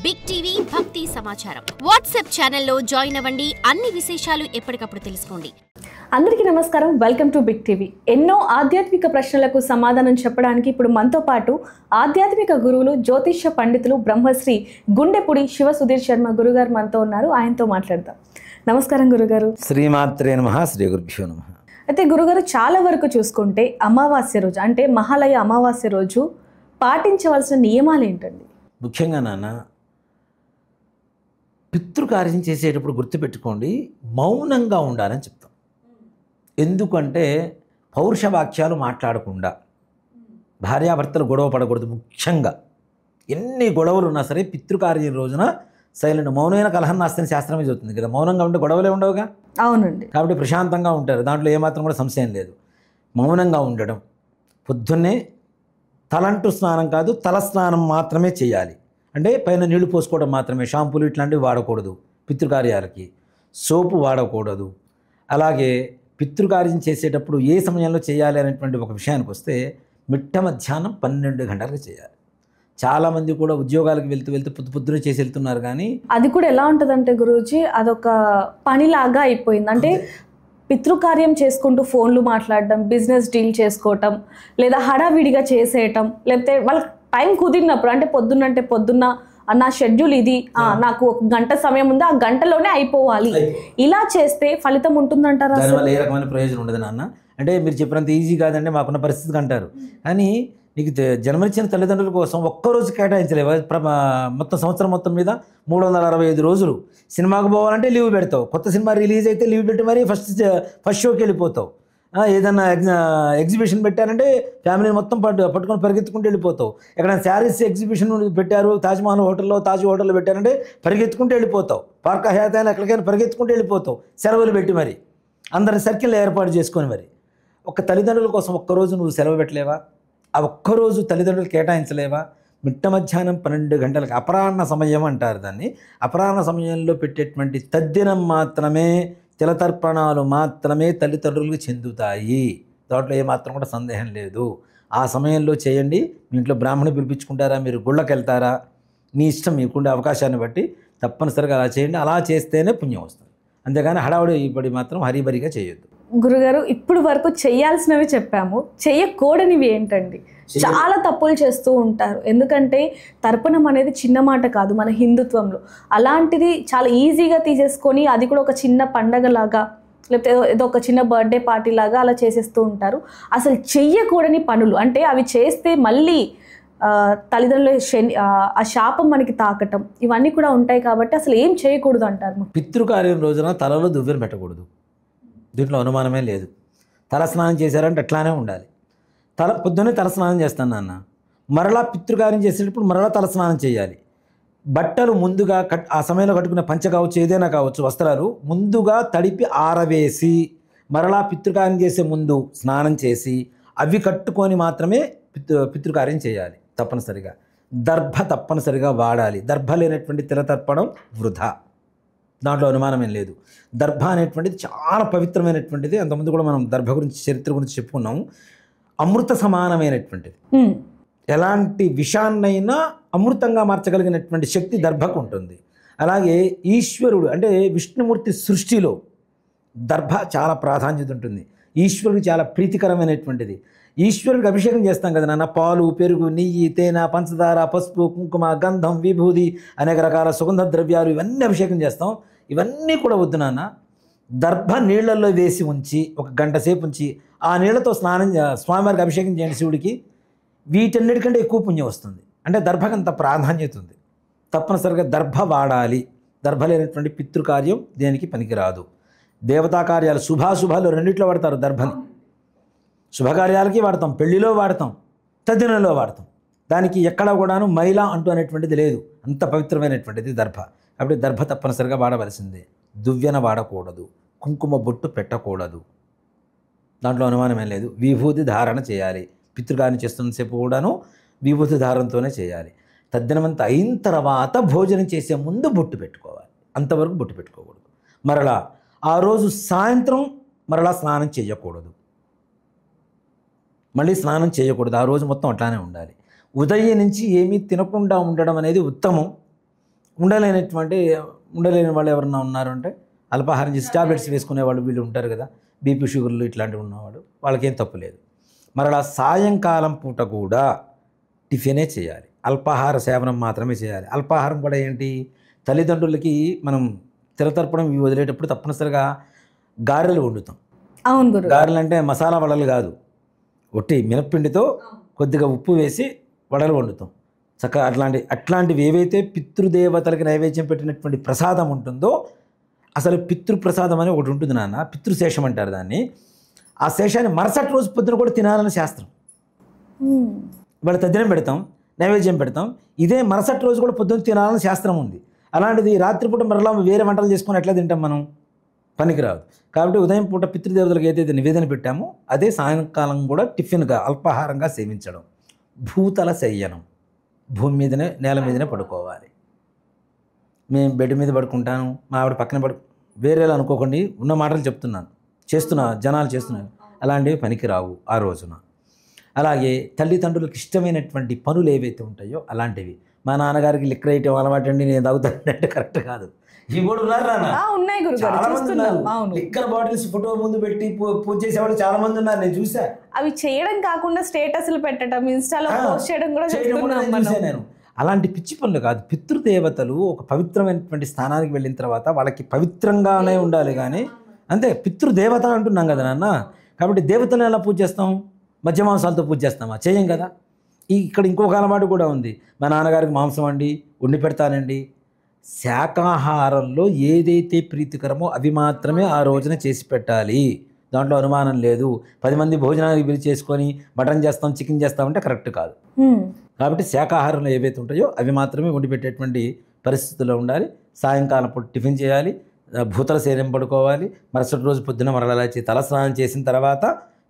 Big TV భక్తి సమాచారం WhatsApp ఛానల్లో జాయిన్ అవ్వండి. అన్ని విశేషాలు ఎప్పటికప్పుడు తెలుసుకోండి. అందరికీ నమస్కారం. Welcome to Big TV. ఎన్నో ఆధ్యాత్మిక ప్రశ్నలకు సమాధానం చెప్పడానికి ఇప్పుడు మనతో పాటు ఆధ్యాత్మిక గురువులు, జ్యోతిష్య పండితులు, బ్రహ్మశ్రీ గుండెపుడి శివ సుధీర్ శర్మ గురుగారు మనతో ఉన్నారు. ఆయనతో మాట్లాడదాం. నమస్కారం గురుగారు. శ్రీమాత్రే నమః. శ్రీ గురుభ్యో నమః. అయితే గురుగారు, చాలా వరకు చూసుకుంటే అమావాస్య రోజు అంటే మహాలయ అమావాస్య రోజు పాటించవలసిన నియమాలు ఏంటండి? ముఖ్యంగా నాన్న, పితృకార్యం చేసేటప్పుడు గుర్తుపెట్టుకోండి, మౌనంగా ఉండాలని చెప్తాం. ఎందుకంటే పౌరుష వాక్యాలు మాట్లాడకుండా, భార్యాభర్తలు గొడవ పడకూడదు. ముఖ్యంగా ఎన్ని గొడవలు ఉన్నా సరే పితృకార్యం రోజున సైలెంట్, మౌనమైన కలహం నాస్తని శాస్త్రమే చెబుతుంది కదా. మౌనంగా ఉంటే గొడవలే ఉండవుగా. అవునండి. కాబట్టి ప్రశాంతంగా ఉంటారు, దాంట్లో ఏమాత్రం కూడా సంశయం లేదు. మౌనంగా ఉండడం, పొద్దున్నే తలంటు స్నానం కాదు, తల స్నానం మాత్రమే చేయాలి. అంటే పైన నీళ్లు పోసుకోవడం మాత్రమే, షాంపూలు ఇట్లాంటివి వాడకూడదు. పితృకార్యాలకి సోపు వాడకూడదు. అలాగే పితృకార్యం చేసేటప్పుడు ఏ సమయంలో చేయాలి అనేటువంటి ఒక విషయానికి వస్తే, మిట్ట మధ్యాహ్నం 12 గంటలకు చేయాలి. చాలామంది కూడా ఉద్యోగాలకు వెళ్తూ పొద్దునే చేసి వెళ్తున్నారు. కానీ అది కూడా ఎలా ఉంటుందంటే గురూజీ, అదొక పనిలాగా అయిపోయింది. అంటే పితృకార్యం చేసుకుంటూ ఫోన్లు మాట్లాడడం, బిజినెస్ డీల్ చేసుకోవటం, లేదా హడావిడిగా చేసేయటం, లేకపోతే వాళ్ళకి టైం కుదిరినప్పుడు, అంటే పొద్దున్న నా షెడ్యూల్ ఇది, నాకు ఒక గంట సమయం ఉంది, ఆ గంటలోనే అయిపోవాలి, ఇలా చేస్తే ఫలితం ఉంటుందంటారా? దానివల్ల ఏ రకమైన ప్రయోజనం ఉండదు నాన్న. అంటే మీరు చెప్పినంత ఈజీ కాదండి మాకున్న పరిస్థితికి అంటారు. కానీ నీకు జన్మనిచ్చిన తల్లిదండ్రుల కోసం ఒక్కరోజు కేటాయించలేవు. మొత్తం సంవత్సరం మొత్తం మీద 365 రోజులు సినిమాకు పోవాలంటే లీవ్ పెడతావు. కొత్త సినిమా రిలీజ్ అయితే లీవ్ పెట్టి మరీ ఫస్ట్ షోకి వెళ్ళిపోతావు. ఏదన్నా ఎగ్జిబిషన్ పెట్టారంటే ఫ్యామిలీని మొత్తం పట్టుకొని పరిగెత్తుకుంటూ వెళ్ళిపోతావు. ఎక్కడైనా శారీస్ ఎగ్జిబిషన్ పెట్టారు, తాజ్మహల్ హోటల్లో, తాజ్ హోటల్లో పెట్టారంటే పరిగెత్తుకుంటూ వెళ్ళిపోతావు. పార్క్ హయాత్ అయినా ఎక్కడికైనా పరిగెత్తుకుంటూ వెళ్ళిపోతావు. సెలవులు పెట్టి మరి అందరిని సర్కిల్ ఏర్పాటు చేసుకొని మరి ఒక్క తల్లిదండ్రుల కోసం ఒక్కరోజు నువ్వు సెలవు పెట్టలేవా? ఆ ఒక్కరోజు తల్లిదండ్రులు కేటాయించలేవా? మిట్ట మధ్యాహ్నం 12 గంటలకు అపరాహ్న సమయం అంటారు దాన్ని. అపరాహ్న సమయంలో పెట్టేటువంటి తద్దినం మాత్రమే, తిలతర్పణాలు మాత్రమే తల్లిదండ్రులకు చెందుతాయి. దాంట్లో ఏమాత్రం కూడా సందేహం లేదు. ఆ సమయంలో చేయండి. మీ ఇంట్లో బ్రాహ్మణి పిలిపించుకుంటారా, మీరు గుళ్ళకి వెళ్తారా, మీ ఇష్టం, మీకుండే అవకాశాన్ని బట్టి తప్పనిసరిగా అలా చేయండి. అలా చేస్తేనే పుణ్యం వస్తుంది. అంతేగాని హడావుడి ఇప్పుడు మాత్రం హరిబరిగా చేయొద్దు. గురుగారు, ఇప్పుడు వరకు చేయాల్సినవి చెప్పాము, చెయ్యకూడనివి ఏంటండి? చాలా తప్పులు చేస్తూ ఉంటారు. ఎందుకంటే తర్పణం అనేది చిన్న మాట కాదు మన హిందుత్వంలో. అలాంటిది చాలా ఈజీగా తీసేసుకొని అది కూడా ఒక చిన్న పండగలాగా, లేకపోతే ఏదో ఒక చిన్న బర్త్డే పార్టీ లాగా అలా చేసేస్తూ ఉంటారు. అసలు చెయ్యకూడని పనులు అంటే అవి చేస్తే మళ్ళీ తల్లిదండ్రుల ఆ శాపం మనకి తాకటం, ఇవన్నీ కూడా ఉంటాయి. కాబట్టి అసలు ఏం చేయకూడదు అంటారు? పితృకార్యం రోజున తలలో దువ్వెన పెట్టకూడదు. దీంట్లో అనుమానమే లేదు. తల స్నానం చేశారంటే అట్లానే ఉండాలి. పొద్దున్నే తల స్నానం చేస్తాను నాన్న, మరలా పితృకార్యం చేసేటప్పుడు మరలా తల స్నానం చేయాలి. బట్టలు ముందుగా ఆ సమయంలో కట్టుకునే పంచ కావచ్చు, ఏదైనా కావచ్చు, వస్త్రాలు ముందుగా తడిపి ఆరవేసి మరలా పితృకార్యం చేసే ముందు స్నానం చేసి అవి కట్టుకొని మాత్రమే పితృకార్యం చేయాలి. తప్పనిసరిగా దర్భ తప్పనిసరిగా వాడాలి. దర్భ లేనటువంటి తిలతర్పణం వృధా, దాంట్లో అనుమానమేం లేదు. దర్భ అనేటువంటిది చాలా పవిత్రమైనటువంటిది. అంతకుముందు కూడా మనం దర్భ గురించి, చరిత్ర గురించి చెప్పుకున్నాము. అమృత సమానమైనటువంటిది. ఎలాంటి విషాన్నైనా అమృతంగా మార్చగలిగినటువంటి శక్తి దర్భకు ఉంటుంది. అలాగే ఈశ్వరుడు అంటే విష్ణుమూర్తి సృష్టిలో దర్భ చాలా ప్రాధాన్యత ఉంటుంది. ఈశ్వరుడికి చాలా ప్రీతికరమైనటువంటిది. ఈశ్వరుడికి అభిషేకం చేస్తాం కదా నాన్న, పాలు, పెరుగు, నెయ్యి, తేనె, పంచదార, పసుపు, కుంకుమ, గంధం, విభూది, అనేక రకాల సుగంధ ద్రవ్యాలు, ఇవన్నీ అభిషేకం చేస్తాం. ఇవన్నీ కూడా వద్దు నాన్న. దర్భ నీళ్లలో వేసి ఉంచి ఒక గంట సేపు ఉంచి ఆ నీళ్లతో స్వామివారికి అభిషేకం చేయండి శివుడికి. వీటన్నిటికంటే ఎక్కువ పుణ్యం వస్తుంది. అంటే దర్భకు అంత ప్రాధాన్యత ఉంది. తప్పనిసరిగా దర్భ వాడాలి. దర్భ లేనటువంటి పితృకార్యం దేనికి పనికిరాదు. దేవతా కార్యాలు, శుభాశుభాలు రెండిట్లో వాడతారు దర్భని. శుభకార్యాలకి వాడతాం, పెళ్లిలో వాడతాం, తద్దినంలో వాడతాం. దానికి ఎక్కడ కూడాను మైలా అంటూ అనేటువంటిది లేదు. అంత పవిత్రమైనటువంటిది దర్భ. కాబట్టి దర్భ తప్పనిసరిగా వాడవలసిందే. దువ్వెన వాడకూడదు, కుంకుమ బొట్టు పెట్టకూడదు, దాంట్లో అనుమానమేం లేదు. విభూతి ధారణ చేయాలి. పితృకార్యం చేస్తున్నంతసేపు కూడాను విభూతి ధారణతోనే చేయాలి. తద్దినమంతా అయిన తర్వాత భోజనం చేసే ముందు బొట్టు పెట్టుకోవాలి. అంతవరకు బొట్టు పెట్టుకోకూడదు. మరలా ఆ రోజు సాయంత్రం మరలా స్నానం చేయకూడదు. మళ్ళీ స్నానం చేయకూడదు. ఆ రోజు మొత్తం అట్లానే ఉండాలి. ఉదయం నుంచి ఏమీ తినకుండా ఉండడం అనేది ఉత్తమం. ఉండలేని వాళ్ళు ఎవరన్నా ఉన్నారు అంటే అల్పాహారం చేసి టాబ్లెట్స్ వేసుకునే వాళ్ళు వీళ్ళు ఉంటారు కదా, బీపీ షుగర్లు ఇట్లాంటివి ఉన్నవాళ్ళు, వాళ్ళకేం తప్పు లేదు. మరలా సాయంకాలం పూట కూడా టిఫినే చేయాలి, అల్పాహార సేవనం మాత్రమే చేయాలి. అల్పాహారం కూడా ఏంటి, తల్లిదండ్రులకి మనం తిరతర్పణం ఇవి వదిలేటప్పుడు తప్పనిసరిగా గారెలు వండుతాం. అవును గురు. గారెలు అంటే మసాలా వడలు కాదు, ఒట్టి మినప్పిండితో కొద్దిగా ఉప్పు వేసి వడలు వండుతాం. చక్కగా అట్లాంటివి ఏవైతే పితృదేవతలకి నైవేద్యం పెట్టినటువంటి ప్రసాదం ఉంటుందో, అసలు పితృప్రసాదం అని ఒకటి ఉంటుంది నాన్న, పితృశేషం అంటారు దాన్ని. ఆ శేషాన్ని మరుసటి రోజు పొద్దున కూడా తినాలని శాస్త్రం. ఇవాళ తద్దినం పెడతాం, నైవేద్యం పెడతాం, ఇదే మరుసటి రోజు కూడా పొద్దున తినాలని శాస్త్రం ఉంది. అలాంటిది రాత్రిపూట మరలా వేరే వంటలు చేసుకొని ఎట్లా తింటాం మనం, పనికిరాదు. కాబట్టి ఉదయం పూట పితృదేవతలకు ఏదైతే నివేదన పెట్టామో అదే సాయంకాలం కూడా టిఫిన్గా అల్పాహారంగా సేవించడం. భూతల శయ్యనం, భూమి మీదనే నేల మీదనే పడుకోవాలి. మేము బెడ్ మీద పడుకుంటాను, మా ఆవిడ పక్కన వేరేలా అనుకోకండి, ఉన్న మాటలు చెప్తున్నాను, జనాలు చేస్తున్నారు, అలాంటివి పనికిరావు ఆ రోజున. అలాగే తల్లిదండ్రులకు ఇష్టమైనటువంటి పనులు ఏవైతే ఉంటాయో అలాంటివి. మా నాన్నగారికి లిక్కర్ వేయటం అలవాటు అండి, నేను తాగుతానంటే కరెక్ట్ కాదు. ఇవి కూడా ఉన్నారు నాన్న, ఉన్నాయి గురు. చాలా మంది ఉన్నారు. లిక్కర్ బాటిల్స్ ఫోటో ముందు పెట్టి పూజ చేసేవాళ్ళు చాలా మంది ఉన్నారు, నేను చూసా. అవి చేయడం కాకుండా స్టేటస్లు పెట్టడం, ఇన్స్టాలో పోస్ట్ చేయడం కూడా చూసా నేను. అలాంటి పిచ్చి పనులు కాదు. పితృదేవతలు ఒక పవిత్రమైనటువంటి స్థానానికి వెళ్ళిన తర్వాత వాళ్ళకి పవిత్రంగానే ఉండాలి కానీ, అంతే పితృదేవత అంటున్నాం కదా నాన్న. కాబట్టి దేవతలను ఎలా పూజ చేస్తాం, మధ్య మాంసాలతో పూజ చేస్తామా, చేయం కదా. ఇక్కడ ఇంకొక అలవాటు కూడా ఉంది, మా నాన్నగారికి మాంసం వండి పెడతానండి. శాకాహారంలో ఏదైతే ప్రీతికరమో అవి మాత్రమే ఆ రోజున చేసి పెట్టాలి, దాంట్లో అనుమానం లేదు. 10 మంది భోజనానికి పిలిచి చేసుకొని మటన్ చేస్తాం, చికెన్ చేస్తామంటే కరెక్ట్ కాదు. కాబట్టి శాకాహారంలో ఏవైతే ఉంటాయో అవి మాత్రమే వండి పెట్టేటువంటి పరిస్థితుల్లో ఉండాలి. సాయంకాలం పూట టిఫిన్ చేయాలి, భూతల శరీరం పడుకోవాలి. మరుసటి రోజు పొద్దున మరలాచి తలస్నానం చేసిన తర్వాత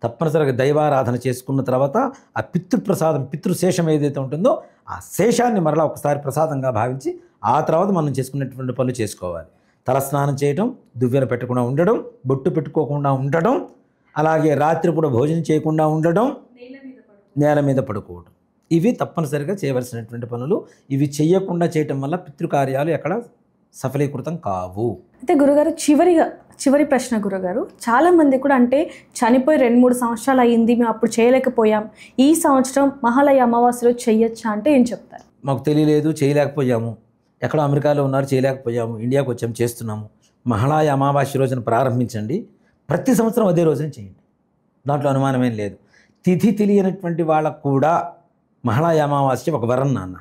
తప్పనిసరిగా దైవారాధన చేసుకున్న తర్వాత ఆ పితృప్రసాదం, పితృశేషం ఏదైతే ఉంటుందో ఆ శేషాన్ని మరలా ఒకసారి ప్రసాదంగా భావించి ఆ తర్వాత మనం చేసుకునేటువంటి పనులు చేసుకోవాలి. తలస్నానం చేయడం, దువ్వెన పెట్టకుండా ఉండడం, బొట్టు పెట్టుకోకుండా ఉండడం, అలాగే రాత్రిపూట భోజనం చేయకుండా ఉండడం, నేల మీద పడుకోవడం, ఇవి తప్పనిసరిగా చేయవలసినటువంటి పనులు. ఇవి చేయకుండా చేయటం వల్ల పితృకార్యాలు ఎక్కడ సఫలీకృతం కావు. అయితే గురుగారు, చివరి ప్రశ్న గురుగారు, చాలామంది కూడా అంటే చనిపోయి 2-3 సంవత్సరాలు అయ్యింది, మేము అప్పుడు చేయలేకపోయాం, ఈ సంవత్సరం మహాలయ అమావాస్యలో చెయ్యొచ్చా అంటే ఏం చెప్తారు? మాకు తెలియలేదు, చేయలేకపోయాము, ఎక్కడో అమెరికాలో ఉన్నారు, చేయలేకపోయాము, ఇండియాకు వచ్చాము, చేస్తున్నాము. మహాలయ అమావాస్య రోజున ప్రారంభించండి, ప్రతి సంవత్సరం అదే రోజున చేయండి, దాంట్లో అనుమానమేం లేదు. తిథి తెలియనటువంటి వాళ్ళకు కూడా మహాలయ అమావాస్య ఒక వరం నాన్న,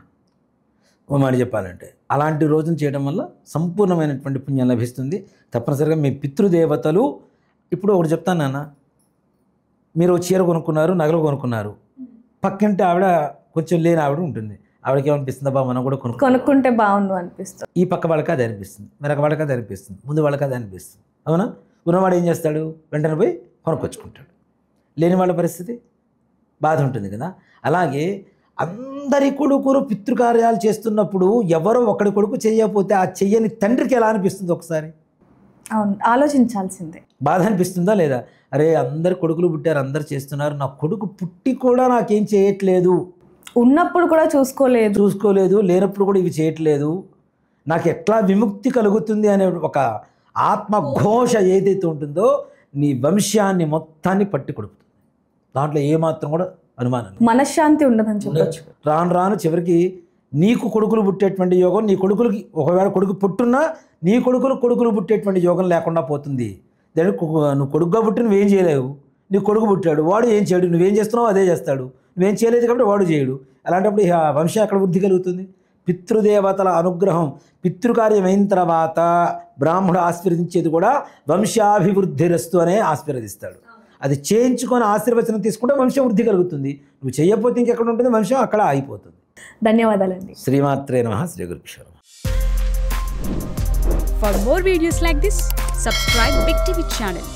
ఓ మాట చెప్పాలంటే. అలాంటి రోజున చేయడం వల్ల సంపూర్ణమైనటువంటి పుణ్యం లభిస్తుంది. తప్పనిసరిగా మీ పితృదేవతలు, ఇప్పుడు ఒకటి చెప్తాను నాన్న, మీరు చీర కొనుక్కున్నారు, నగలు కొనుక్కున్నారు, పక్కింటి ఆవిడ కొంచెం లేని ఆవిడ ఉంటుంది, ఆవిడకి ఏమనిపిస్తుంది, అబ్బా మనం కూడా కొనుక్కుంటే బాగుండు అనిపిస్తుంది. ఈ పక్క వాళ్ళకి అది అనిపిస్తుంది, మరొక వాళ్ళకి అది అనిపిస్తుంది, ముందు వాళ్ళకి అది అనిపిస్తుంది, అవునా. ఉన్నవాడు ఏం చేస్తాడు, వెంటనే పోయి కొనుక్కొచ్చుకుంటాడు. లేని వాళ్ళ పరిస్థితి బాధ ఉంటుంది కదా. అలాగే అందరి కొడుకులు పితృకార్యాలు చేస్తున్నప్పుడు ఎవరో ఒకడి కొడుకు చేయకపోతే ఆ చెయ్యని తండ్రికి ఎలా అనిపిస్తుంది ఒకసారి? అవును, ఆలోచించాల్సిందే. బాధ అనిపిస్తుందా లేదా? అరే అందరు కొడుకులు పుట్టారు, అందరు చేస్తున్నారు, నా కొడుకు పుట్టి కూడా నాకేం చేయట్లేదు, ఉన్నప్పుడు కూడా చూసుకోలేదు, లేనప్పుడు కూడా ఇవి చేయట్లేదు, నాకు ఎట్లా విముక్తి కలుగుతుంది అనే ఒక ఆత్మఘోష ఏదైతే ఉంటుందో నీ వంశాన్ని మొత్తాన్ని పట్టి కొడుకుతుంది. దాంట్లో ఏమాత్రం కూడా అనుమానం, మనశ్శాంతి ఉండదని చెప్పచ్చు. రాను చివరికి నీకు కొడుకులు పుట్టేటువంటి యోగం, నీ కొడుకులకి ఒకవేళ కొడుకు పుట్టున్నా నీ కొడుకులు పుట్టేటువంటి యోగం లేకుండా పోతుంది. నువ్వు కొడుకుగా పుట్టి నువ్వేం చేయలేవు, నీ కొడుకు పుట్టాడు, వాడు ఏం చేయడు, నువ్వేం చేస్తున్నావు అదే చేస్తాడు, నువ్వేం చేయలేదు కాబట్టి వాడు చేయడు. అలాంటప్పుడు వంశం ఎక్కడ వృద్ధి కలుగుతుంది? పితృదేవతల అనుగ్రహం, పితృకార్యం అయిన తర్వాత బ్రాహ్మణుడు ఆశీర్వదించేది కూడా వంశాభివృద్ధిరస్తు అనే ఆశీర్వదిస్తాడు. అది చేయించుకొని ఆశీర్వచనం తీసుకుంటే వంశం వృద్ధి కలుగుతుంది. నువ్వు చేయకపోతే ఇంకెక్కడ ఉంటుంది, వంశం అక్కడ ఆగిపోతుంది. ధన్యవాదాలండి. శ్రీమాత్రే నమః. శ్రీ గురుభ్యో నమః. For more videos like this, subscribe Big TV channel.